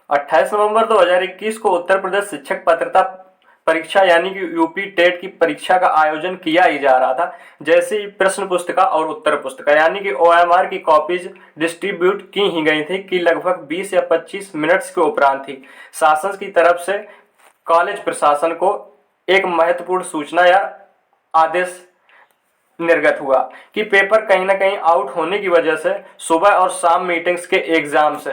28 नवंबर 2021 को उत्तर प्रदेश शिक्षक पात्रता परीक्षा यानी कि यूपी टेट की परीक्षा का आयोजन किया ही जा रहा था। जैसे ही प्रश्न पुस्तिका और उत्तर पुस्तिका यानी कि ओएमआर की कॉपीज डिस्ट्रीब्यूट की ही गई थी कि लगभग 20 या 25 मिनट्स के उपरांत ही शासन की तरफ से कॉलेज प्रशासन को एक महत्वपूर्ण सूचना या आदेश निर्गत हुआ कि पेपर कहीं ना कहीं आउट होने की वजह से सुबह और शाम मीटिंग्स के एग्जाम्स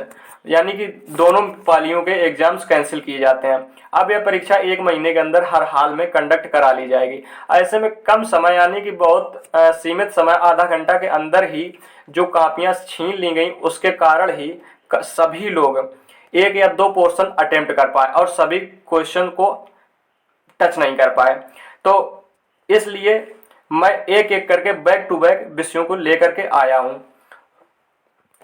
यानी कि दोनों पालियों के एग्जाम्स कैंसिल किए जाते हैं। अब यह परीक्षा 1 महीने के अंदर हर हाल में कंडक्ट करा ली जाएगी। ऐसे में कम समय यानी कि बहुत सीमित समय, आधा घंटा के अंदर ही जो कापियां छीन ली गई उसके कारण ही सभी लोग 1 या 2 पोर्शन अटेम्प्ट कर पाए और सभी क्वेश्चन को टच नहीं कर पाए। तो इसलिए मैं एक एक करके बैक टू बैक विषयों को लेकर के आया हूं।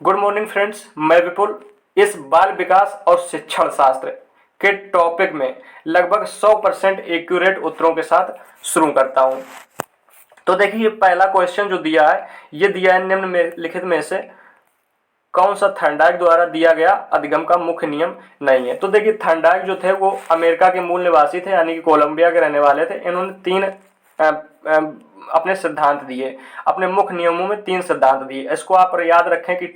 गुड मॉर्निंग फ्रेंड्स, मैं विपुल इस बाल विकास और शिक्षण शास्त्र के टॉपिक में लगभग 100% एक्यूरेट उत्तरों के साथ शुरू करता हूं। तो देखिए, पहला क्वेश्चन जो दिया है, ये दिया है निम्न में लिखित में से कौन सा थर्नडाइक द्वारा दिया गया अधिगम का मुख्य नियम नहीं है। तो देखिए, थर्नडाइक जो थे वो अमेरिका के मूल निवासी थे यानी कि कोलंबिया के रहने वाले थे। इन्होंने 3 अपने सिद्धांत दिए, अपने मुख्य नियमों में 3 सिद्धांत दिए। इसको आप याद रखें कि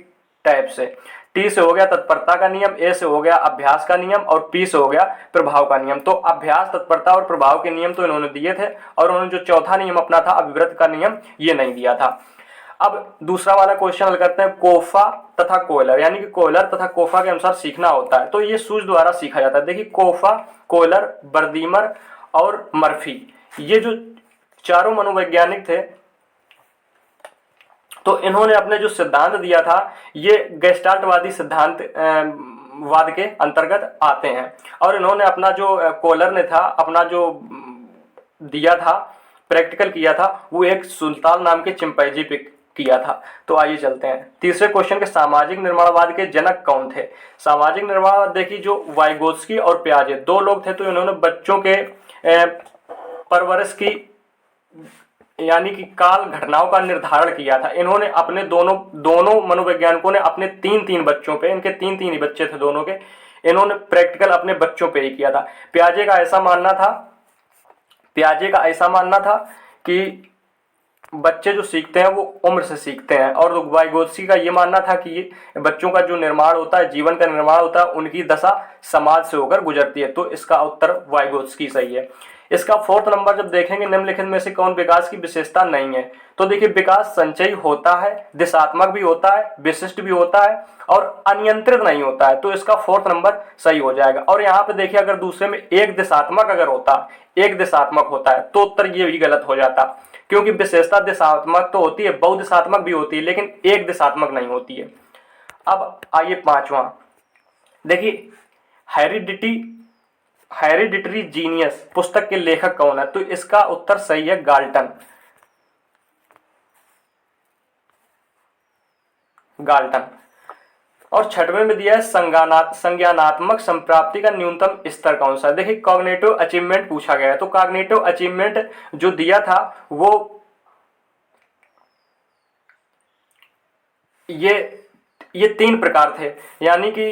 टाइप से टी से हो गया तत्परता का नियम, ए से हो गया अभ्यास का नियम और पी से हो गया प्रभाव का नियम। तो अभ्यास, तत्परता और प्रभाव के नियम तो इन्होंने दिए थे और उन्होंने जो चौथा नियम अपना था अभिवृत्ति का नियम, ये नहीं दिया था। अब दूसरा वाला क्वेश्चन हल करते हैं। कोफा तथा कोयलर यानी कि कोयलर तथा कोफा के अनुसार सीखना होता है, तो ये सूझ द्वारा सीखा जाता है। देखिए, कोफा, कोयलर, बर्दीमर और मर्फी, ये जो चारों मनोवैज्ञानिक थे, तो इन्होंने अपने जो सिद्धांत दिया था ये गेस्टाल्टवादी सिद्धांत वाद के अंतर्गत आते हैं। और इन्होंने अपना जो कोयलर ने था अपना जो दिया था, प्रैक्टिकल किया था, वो एक सुल्तान नाम के चिंपैंजी पे किया था। तो आइए चलते हैं तीसरे क्वेश्चन के। सामाजिक निर्माणवाद के जनक कौन थे? सामाजिक निर्माणवाद देखिए, जो वाइगोत्स्की और पियाजे 2 लोग थे। तो इन्होंने बच्चों के परवरिश की यानी कि काल घटनाओं का निर्धारण किया था। इन्होंने अपने दोनों मनोवैज्ञानिकों ने अपने 3-3 बच्चों पे, इनके 3-3 ही बच्चे थे दोनों के, इन्होंने प्रैक्टिकल अपने बच्चों पे ही किया था। पियाजे का ऐसा मानना था कि बच्चे जो सीखते हैं वो उम्र से सीखते हैं, और वाइगोत्स्की का ये मानना था कि बच्चों का जो निर्माण होता है, जीवन का निर्माण होता है, उनकी दशा समाज से होकर गुजरती है। तो इसका उत्तर वाइगोत्स्की सही है। इसका 4th नंबर जब देखेंगे, निम्नलिखित में से कौन विकास की विशेषता नहीं है? तो देखिए, विकास संचयी होता है, दिशात्मक भी होता है, विशिष्ट भी होता है और अनियंत्रित नहीं होता है। तो इसका 4th नंबर सही हो जाएगा। और यहाँ पे देखिए, अगर दूसरे में एक दिशात्मक होता है तो उत्तर ये भी गलत हो जाता, क्योंकि विशेषता दिशात्मक तो होती है, बहुदिशात्मक भी होती है, लेकिन एक दिशात्मक नहीं होती है। अब आइए 5वां, देखिए, हेरिडिटरी जीनियस पुस्तक के लेखक कौन है? तो इसका उत्तर सही है, गाल्टन। और 6वें में दिया है संज्ञानात्मक संप्राप्ति का न्यूनतम स्तर कौन सा है? देखिए, कॉग्निटिव अचीवमेंट पूछा गया है। तो कॉग्निटिव अचीवमेंट जो दिया था वो ये 3 प्रकार थे, यानी कि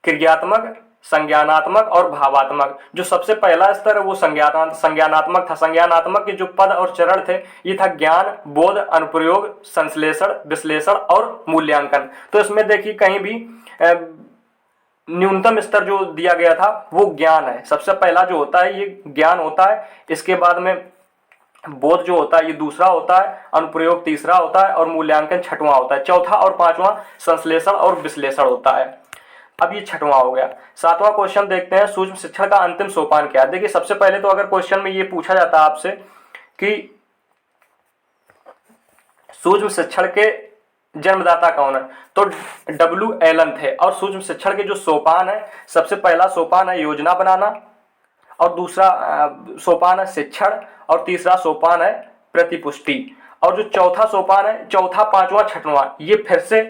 क्रियात्मक, संज्ञानात्मक और भावात्मक। जो सबसे पहला स्तर है वो संज्ञानात्मक था। संज्ञानात्मक के जो पद और चरण थे ये था ज्ञान, बोध, अनुप्रयोग, संश्लेषण, विश्लेषण और मूल्यांकन। तो इसमें देखिए, कहीं भी न्यूनतम स्तर जो दिया गया था वो ज्ञान है। सबसे पहला जो होता है ये ज्ञान होता है, इसके बाद में बोध जो होता है ये दूसरा होता है, अनुप्रयोग तीसरा होता है और मूल्यांकन 6वां होता है। चौथा और 5वां संश्लेषण और विश्लेषण होता है। अब ये 6वां हो गया। 7वां क्वेश्चन देखते हैं, सूक्ष्म शिक्षण का अंतिम सोपान क्या है? देखिए, सबसे पहले तो अगर क्वेश्चन में ये पूछा जाता है आपसे कि सूक्ष्म शिक्षण के जन्मदाता कौन है, तो डब्ल्यू एलन थे। और सूक्ष्म शिक्षण के जो सोपान है, सबसे पहला सोपान है योजना बनाना, और दूसरा सोपान है शिक्षण, और तीसरा सोपान है प्रतिपुष्टि। और जो चौथा सोपान है, चौथा, 5वां, 6वां, ये फिर से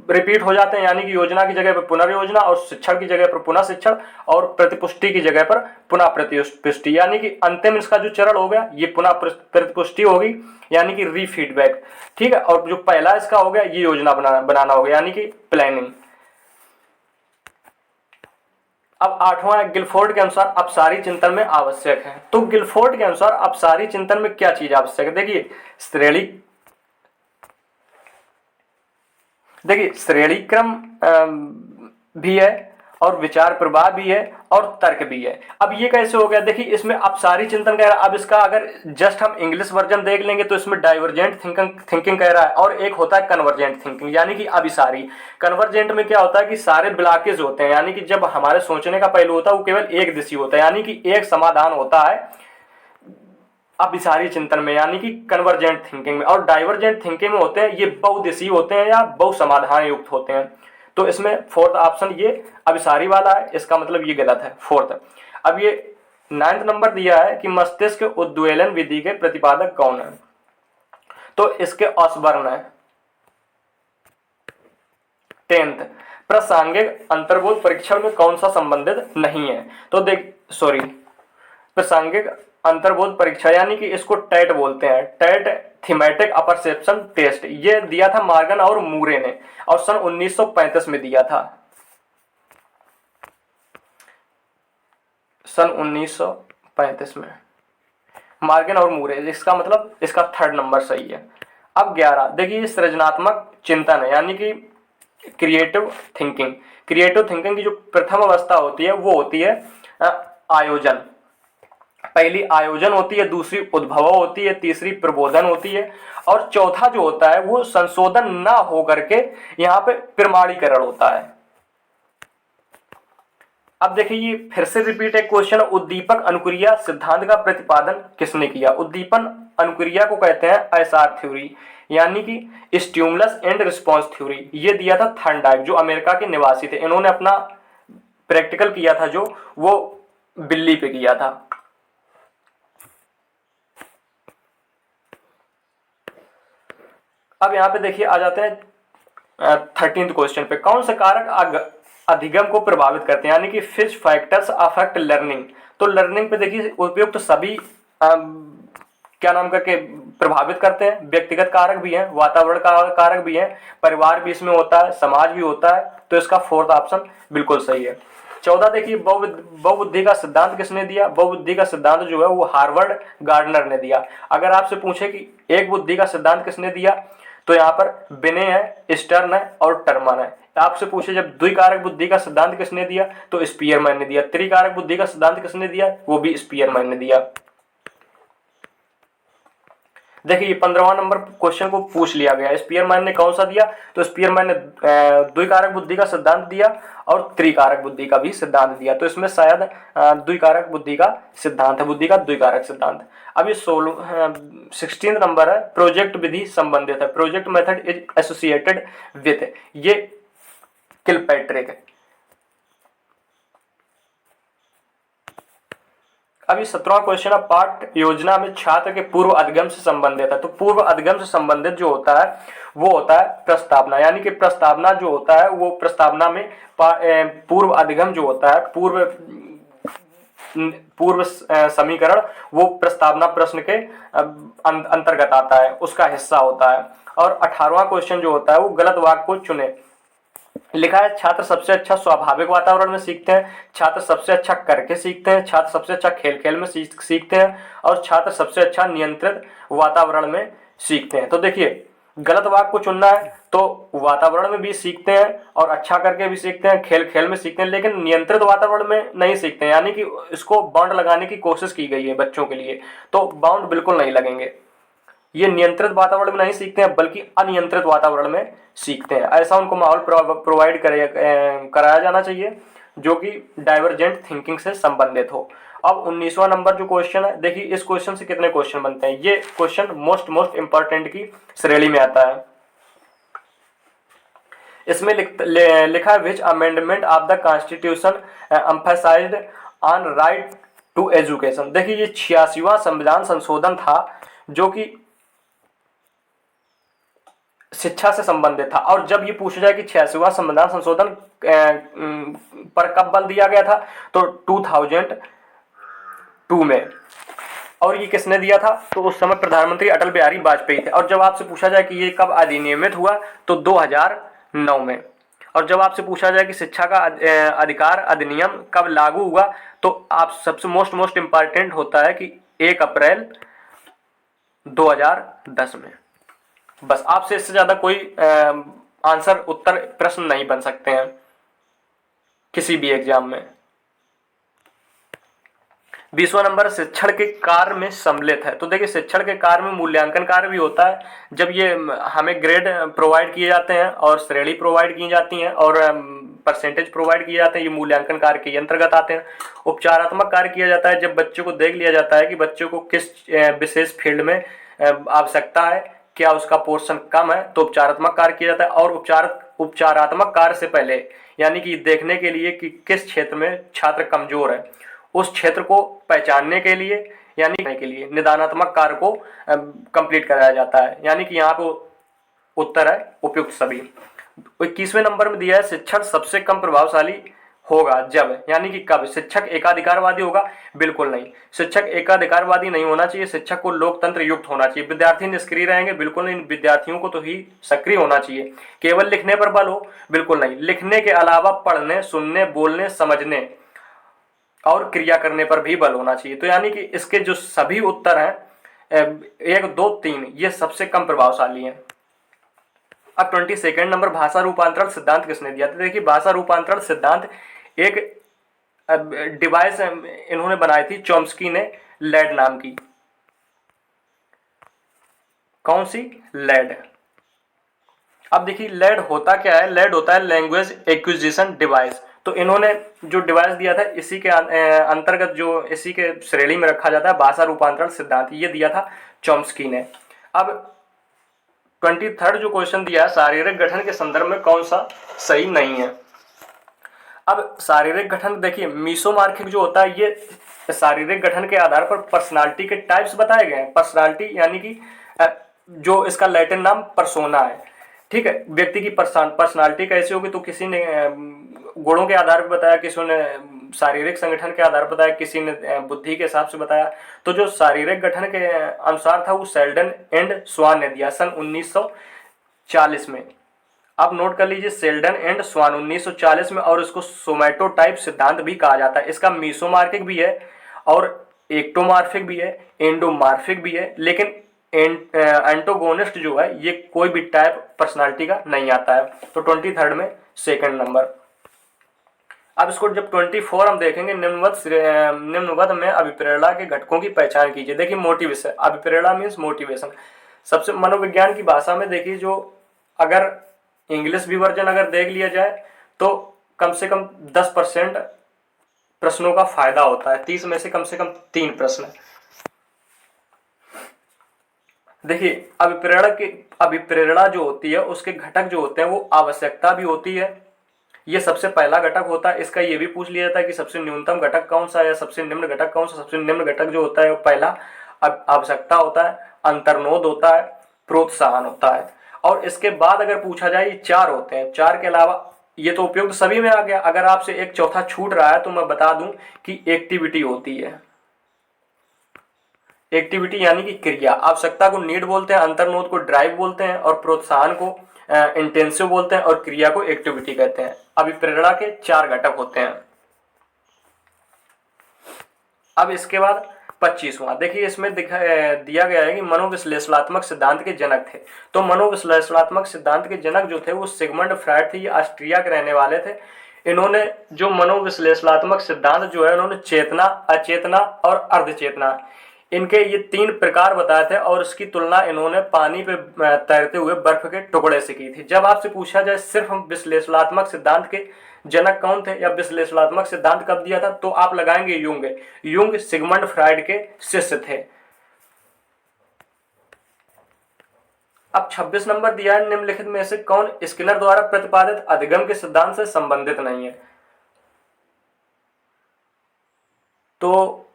रिपीट हो जाते हैं, यानी कि योजना की जगह पर पुनर्योजना और शिक्षण की जगह पर पुनः शिक्षण और प्रतिपुष्टि की जगह पर पुनः प्रतिपुष्टि, यानी कि अंतिम इसका जो चरण हो गया ये पुनः प्रतिपुष्टि होगी, यानी कि रीफीडबैक। ठीक है, और जो पहला इसका हो गया ये योजना बनाना हो गया, यानी कि प्लानिंग। अब आठवां है गिलफोर्ड के अनुसार अपसारी चिंतन में आवश्यक है। तो गिलफोर्ड के अनुसार अपसारी चिंतन में क्या चीज आवश्यक है? देखिए श्रेणी क्रम भी है और विचार प्रवाह भी है और तर्क भी है। अब ये कैसे हो गया? देखिए इसमें अपसारी चिंतन कह रहा है। अब इसका अगर जस्ट हम इंग्लिश वर्जन देख लेंगे तो इसमें डाइवर्जेंट थिंकिंग कह रहा है, और एक होता है कन्वर्जेंट थिंकिंग, यानी कि अभिसारी। कन्वर्जेंट में क्या होता है कि सारे ब्लॉकेज होते हैं, यानी कि जब हमारे सोचने का पहलू होता है वो केवल एक दिशी होता है, यानी कि एक समाधान होता है अभिसारी चिंतन में, यानी कि कन्वर्जेंट थिंकिंग में। और डाइवर्जेंट थिंकिंग में होते हैं ये बहुदिशीय होते हैं या बहु समाधान युक्त होते हैं। तो इसमें फोर्थ ऑप्शन ये अभिसारी वाला है, इसका मतलब ये गलत है फोर्थ। अब ये 9th नंबर दिया है कि मस्तिष्क उद्वेलन विधि के प्रतिपादक कौन है? तो इसके ऑसबर्न है। 10th प्रासंगिक अंतर्बोध परीक्षण में कौन सा संबंधित नहीं है? तो देख सॉरी प्रासंगिक अंतर्बोध परीक्षा, यानी कि इसको टेट बोलते हैं, टेट थीमेटिक अपरसेप्शन टेस्ट। ये दिया था मॉर्गन और मूरे ने और सन 1935 में दिया था, सन 1935 में मॉर्गन और मूरे। इसका मतलब इसका 3rd नंबर सही है। अब 11 देखिए सृजनात्मक चिंतन है, यानी कि क्रिएटिव थिंकिंग। क्रिएटिव थिंकिंग की जो प्रथम अवस्था होती है वो होती है आयोजन। पहली आयोजन होती है, दूसरी उद्भव होती है, तीसरी प्रबोधन होती है, और चौथा जो होता है वो संशोधन ना हो करके यहाँ पे प्रमाणीकरण होता है। अब देखिए ये फिर से रिपीट है क्वेश्चन, उद्दीपक अनुक्रिया सिद्धांत का प्रतिपादन किसने किया? उद्दीपन अनुक्रिया को कहते हैं आईएसआर थ्योरी, यानी कि स्टिमुलस एंड रिस्पॉन्स थ्योरी। ये दिया था थर्नडाइक, जो अमेरिका के निवासी थे। इन्होंने अपना प्रैक्टिकल किया था जो वो बिल्ली पे किया था। अब यहाँ पे देखिए आ जाते हैं 13th क्वेश्चन पे, कौन से कारक अधिगम को प्रभावित करते हैं, यानी कि फिच फैक्टर्स अफेक्ट लर्निंग। तो लर्निंग पे देखिए उपयुक्त सभी क्या नाम करके प्रभावित करते हैं। व्यक्तिगत कारक भी हैं, वातावरण कारक भी हैं, परिवार भी इसमें होता है, समाज भी होता है। तो इसका 4th ऑप्शन बिल्कुल सही है। 14 देखिए बहुबुद्धि का सिद्धांत किसने दिया? बहुबुद्धि का सिद्धांत जो है वो हार्वर्ड गार्डनर ने दिया। अगर आपसे पूछे कि एक बुद्धि का सिद्धांत किसने दिया, तो यहाँ पर बिने है, स्टर्न है और टर्मन है। आपसे पूछे जब द्विकारक बुद्धि का सिद्धांत किसने दिया, तो स्पीयरमैन ने दिया। त्रिकारक बुद्धि का सिद्धांत किसने दिया, वो भी स्पीयरमैन ने दिया। देखिए 15वां नंबर क्वेश्चन को पूछ लिया गया, स्पीयरमैन ने कौन सा दिया? तो स्पीयरमैन ने द्विकारक बुद्धि का सिद्धांत दिया और त्रिकारक बुद्धि का भी सिद्धांत दिया। तो इसमें शायद द्विकारक बुद्धि का सिद्धांत है, बुद्धि का द्विकारक सिद्धांत। अब ये 16 नंबर है, प्रोजेक्ट विधि संबंधित है। Project method is associated with, ये किलपैट्रिक है। अभी 17वां क्वेश्चन है, पाठ योजना में छात्र के पूर्व अधिगम से संबंधित है। तो पूर्व अधिगम से संबंधित जो होता है वो होता है प्रस्तावना, यानी कि प्रस्तावना जो होता है वो प्रस्तावना में पूर्व अधिगम जो होता है, पूर्व समीकरण, वो प्रस्तावना प्रश्न के अंतर्गत आता है, उसका हिस्सा होता है। और 18वां क्वेश्चन जो होता है वो गलत वाक्य को चुने। लिखा है छात्र सबसे अच्छा स्वाभाविक वातावरण में सीखते हैं, छात्र सबसे अच्छा करके सीखते हैं, छात्र सबसे अच्छा खेल खेल में सीखते हैं, और छात्र सबसे अच्छा नियंत्रित वातावरण में सीखते हैं। तो देखिए गलत वाक्य को चुनना है तो वातावरण में भी सीखते हैं और अच्छा करके भी सीखते हैं, खेल खेल में सीखते हैं, लेकिन नियंत्रित वातावरण में नहीं सीखते हैं, यानी कि इसको बाउंड लगाने की कोशिश की गई है बच्चों के लिए, तो बाउंड बिल्कुल नहीं लगेंगे। ये नियंत्रित वातावरण में नहीं सीखते हैं बल्कि अनियंत्रित वातावरण में सीखते हैं। ऐसा उनको माहौल प्रोवाइड कराया जाना चाहिए जो कि डाइवर्जेंट थिंकिंग से संबंधित हो। अब 19वां नंबर जो क्वेश्चन है, देखिए इस क्वेश्चन से कितने क्वेश्चन बनते हैं। ये क्वेश्चन मोस्ट इंपॉर्टेंट की श्रेणी में आता है। इसमें लिखा है which amendment of the constitution emphasized on right to education. देखिए ये 86वां संविधान संशोधन था जो कि शिक्षा से संबंधित था। और जब ये पूछा जाए कि 86वां संविधान संशोधन पर कब बल दिया गया था, तो 2002 में। और ये किसने दिया था, तो उस समय प्रधानमंत्री अटल बिहारी वाजपेयी थे। और जब आपसे पूछा जाए कि ये कब अधिनियमित हुआ, तो 2009 में। और जब आपसे पूछा जाए कि शिक्षा का अधिकार अधिनियम कब लागू हुआ, तो आप सबसे मोस्ट इंपॉर्टेंट होता है कि 1 अप्रैल 2010 में। बस आपसे इससे ज्यादा कोई आंसर उत्तर प्रश्न नहीं बन सकते हैं किसी भी एग्जाम में। 20वां नंबर शिक्षण के कार्य में सम्मिलित है। तो देखिए, शिक्षण के कार्य में मूल्यांकन कार्य भी होता है, जब ये हमें ग्रेड प्रोवाइड किए जाते हैं और श्रेणी प्रोवाइड की जाती हैं और परसेंटेज प्रोवाइड किए जाते हैं, ये मूल्यांकन कार्य के अंतर्गत आते हैं। उपचारात्मक कार्य किया जाता है जब बच्चों को देख लिया जाता है कि बच्चों को किस विशेष फील्ड में आवश्यकता है, क्या उसका पोर्शन कम है, तो उपचारात्मक कार्य किया जाता है। और उपचारात्मक कार्य से पहले, यानी कि देखने के लिए कि किस क्षेत्र में छात्र कमजोर है, उस क्षेत्र को पहचानने के लिए, यानी के लिए निदानात्मक कार्य को कंप्लीट कराया जाता है। यानी कि यहाँ पे उत्तर है उपयुक्त सभी। 21वें नंबर में दिया है शिक्षण सबसे कम प्रभावशाली होगा जब, यानी कि कब शिक्षक एकाधिकारवादी होगा, बिल्कुल नहीं। शिक्षक एकाधिकारवादी नहीं होना चाहिए, शिक्षक को लोकतंत्र युक्त होना चाहिए। विद्यार्थी निष्क्रिय रहेंगे, बिल्कुल नहीं, विद्यार्थियों को तो ही सक्रिय होना चाहिए। केवल लिखने पर बल हो, बिल्कुल नहीं। लिखने के अलावा पढ़ने, सुनने, बोलने, समझने और क्रिया करने पर भी बल होना चाहिए। तो यानी कि इसके जो सभी उत्तर हैं 1, 2, 3, ये सबसे कम प्रभावशाली हैं। अब 22 नंबर भाषा रूपांतरण सिद्धांत किसने दिया? तो देखिए, भाषा रूपांतरण सिद्धांत एक डिवाइस इन्होंने बनाई थी, चॉम्स्की ने, लैड नाम की। कौन सी? लैड। अब देखिए, लैड होता क्या है? लैड होता है लैंग्वेज एक्विजिशन डिवाइस। तो इन्होंने जो डिवाइस दिया था, इसी के अंतर्गत, जो इसी के श्रेणी में रखा जाता है भाषा रूपांतरण सिद्धांत, ये दिया था चॉम्स्की ने। अब 23 जो क्वेश्चन दिया है, शारीरिक गठन के संदर्भ में कौन सा सही नहीं है। अब शारीरिक गठन देखिए, मीसोमॉर्फिक जो होता है, ये शारीरिक गठन के आधार पर पर्सनालिटी के टाइप्स बताए गए हैं। पर्सनालिटी यानी कि जो इसका लैटिन नाम पर्सोना है, ठीक है। व्यक्ति की पर्सनालिटी कैसी होगी, तो किसी ने गुणों के आधार पर बताया, किसी ने शारीरिक संगठन के आधार पर बताया, किसी ने बुद्धि के हिसाब से बताया। तो जो शारीरिक गठन के अनुसार था, वो शेल्डन एंड स्वान ने दिया सन 1940 में। आप नोट कर लीजिए, शेल्डन एंड स्वान 1940 में। और इसको सोमैटोटाइप सिद्धांत भी कहा जाता है। इसका मीसोमॉर्फिक भी है और एक्टोमॉर्फिक भी है, एंडोमॉर्फिक भी है, लेकिन एंटोगोनिस्ट जो है, ये कोई भी टाइप पर्सनालिटी का नहीं आता है। तो 23 में 2 नंबर। अब इसको जब 24 हम देखेंगे, निम्नवत में अभिप्रेरणा के घटकों की पहचान कीजिए। देखिए, मोटिवेशन, अभिप्रेरणा मीन्स मोटिवेशन। सबसे मनोविज्ञान की भाषा में देखिए, जो अगर इंग्लिश भी वर्जन अगर देख लिया जाए, तो कम से कम 10% प्रश्नों का फायदा होता है। 30 में से कम 3 प्रश्न। देखिए, अभिप्रेरणा जो होती है, उसके घटक जो होते हैं, वो आवश्यकता भी होती है, ये सबसे पहला घटक होता है। इसका ये भी पूछ लिया जाता है कि सबसे न्यूनतम घटक कौन सा है या सबसे निम्न घटक कौन सा। सबसे निम्न घटक जो होता है, वो पहला आवश्यकता होता है, अंतर्नोद होता है, प्रोत्साहन होता है। और इसके बाद अगर पूछा जाए, ये 4 होते हैं। 4 के अलावा ये तो उपयुक्त सभी में आ गया। अगर आपसे एक चौथा छूट रहा है, तो मैं बता दूं कि एक्टिविटी होती है। एक्टिविटी यानी कि क्रिया। आवश्यकता को नीड बोलते हैं, अंतर्नोद को ड्राइव बोलते हैं, और प्रोत्साहन को इंटेंसिव बोलते हैं, और क्रिया को एक्टिविटी कहते हैं। अभिप्रेरणा के 4 घटक होते हैं। अब इसके बाद 25वां देखिए, इसमें दिया गया है कि मनोविश्लेषणात्मक सिद्धांत के जनक थे। तो मनोविश्लेषणात्मक सिद्धांत के जनक जो थे, वो सिगमंड फ्रायड थे। ये ऑस्ट्रिया के रहने वाले थे। इन्होंने जो मनोविश्लेषणात्मक सिद्धांत जो है, उन्होंने चेतना, अचेतना और अर्धचेतना, इनके ये 3 प्रकार बताए थे। और इसकी तुलना इन्होंने पानी पे तैरते हुए बर्फ के टुकड़े से की थी। जब आपसे पूछा जाए सिर्फ विश्लेषणात्मक सिद्धांत के जनक कौन थे या विश्लेषणात्मक सिद्धांत कब दिया था, तो आप लगाएंगे युंग। युंग सिगमंड फ्रायड के शिष्य थे। अब 26 नंबर दिया है, निम्नलिखित में से कौन स्किनर द्वारा प्रतिपादित अधिगम के सिद्धांत से संबंधित नहीं है? तो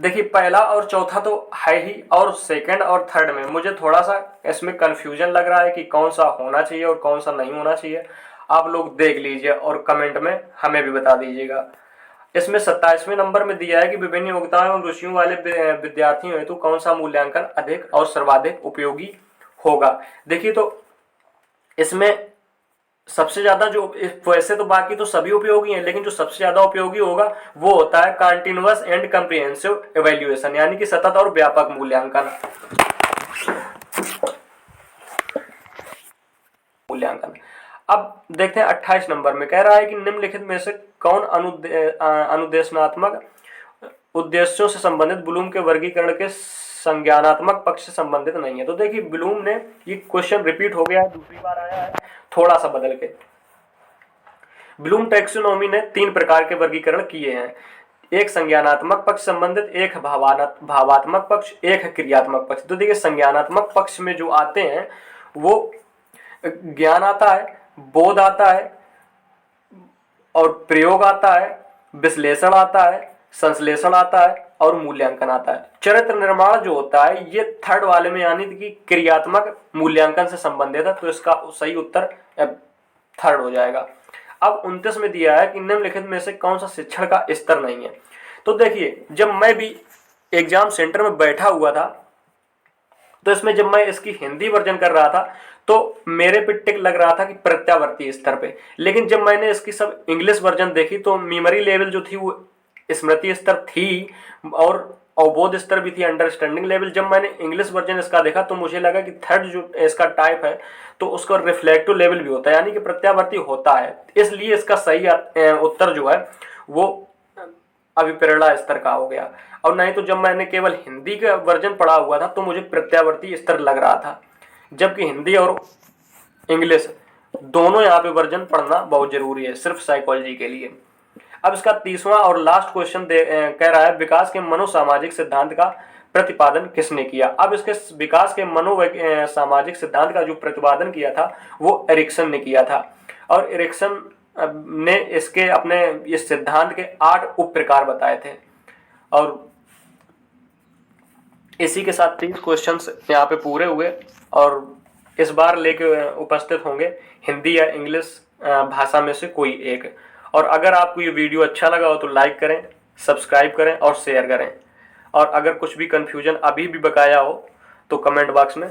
देखिए पहला और चौथा तो है ही, और सेकंड और थर्ड में मुझे थोड़ा सा इसमें कंफ्यूजन लग रहा है कि कौन सा होना चाहिए और कौन सा नहीं होना चाहिए। आप लोग देख लीजिए और कमेंट में हमें भी बता दीजिएगा। इसमें 27वें नंबर में दिया है कि विभिन्न योग्यताओं एवं रुचियों वाले विद्यार्थियों हेतु कौन सा मूल्यांकन अधिक और सर्वाधिक उपयोगी होगा। देखिए तो इसमें सबसे ज्यादा जो, वैसे तो बाकी तो सभी उपयोगी हैं, लेकिन जो सबसे ज्यादा उपयोगी होगा वो होता है कंटिन्यूअस एंड कम्प्रिहेंसिव इवैल्यूएशन, यानी कि सतत और व्यापक मूल्यांकन। अब देखते हैं 28 नंबर में कह रहा है कि निम्नलिखित में से कौन अनुदेशनात्मक उद्देश्यों से संबंधित ब्लूम के वर्गीकरण के संज्ञानात्मक पक्ष से संबंधित नहीं है। तो देखिए ब्लूम ने, ये क्वेश्चन रिपीट हो गया है, दूसरी बार आया है थोड़ा सा बदल के। ब्लूम टैक्सोनॉमी ने 3 प्रकार के वर्गीकरण किए हैं, एक संज्ञानात्मक पक्ष संबंधित, एक भावात्मक पक्ष, एक क्रियात्मक पक्ष। तो देखिए संज्ञानात्मक पक्ष में जो आते हैं वो ज्ञान आता है, बोध आता है और प्रयोग आता है, विश्लेषण आता है, संश्लेषण आता है और मूल्यांकन आता है। चरित्र निर्माण जो होता है ये थर्ड वाले में, यानी कि क्रियात्मक मूल्यांकन से संबंधित है, तो इसका सही उत्तर थर्ड हो जाएगा। अब 29 में दिया है कि निम्नलिखित में से कौन सा शिक्षण का स्तर नहीं है। तो देखिए जब मैं भी एग्जाम सेंटर में बैठा हुआ था तो इसमें जब मैं इसकी हिंदी वर्जन कर रहा था तो मेरे पे टिक लग रहा था कि प्रत्यावर्ती स्तर पे, लेकिन जब मैंने इसकी सब इंग्लिश वर्जन देखी तो मेमोरी लेवल जो थी वो स्मृति स्तर थी और अवबोध स्तर भी थी, अंडरस्टैंडिंग लेवल। जब मैंने इंग्लिश वर्जन इसका देखा तो मुझे लगा कि थर्ड जो इसका टाइप है तो उसका रिफ्लेक्टिव लेवल भी होता है, यानी कि प्रत्यावर्ती होता है, इसलिए इसका सही उत्तर जो है वो अभिप्रेरणा स्तर का हो गया। और नहीं तो जब मैंने केवल हिंदी का वर्जन पढ़ा हुआ था तो मुझे प्रत्यावर्ती स्तर लग रहा था, जबकि हिंदी और इंग्लिश दोनों यहाँ पे वर्जन पढ़ना बहुत जरूरी है सिर्फ साइकोलॉजी के लिए। अब इसका 30वां और लास्ट क्वेश्चन कह रहा है विकास के मनोसामाजिक सिद्धांत का प्रतिपादन किसने किया। अब इसके विकास के सामाजिक सिद्धांत का जो प्रतिपादन किया था वो एरिक्सन ने किया था, और एरिक्सन ने इसके अपने इस सिद्धांत के 8 उप प्रकार बताए थे। और इसी के साथ 30 क्वेश्चंस यहाँ पे पूरे हुए, और इस बार लेके उपस्थित होंगे हिंदी या इंग्लिश भाषा में से कोई एक। और अगर आपको ये वीडियो अच्छा लगा हो तो लाइक करें, सब्सक्राइब करें और शेयर करें। और अगर कुछ भी कन्फ्यूजन अभी भी बकाया हो तो कमेंट बॉक्स में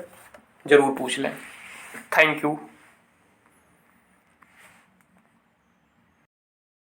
ज़रूर पूछ लें। Thank you.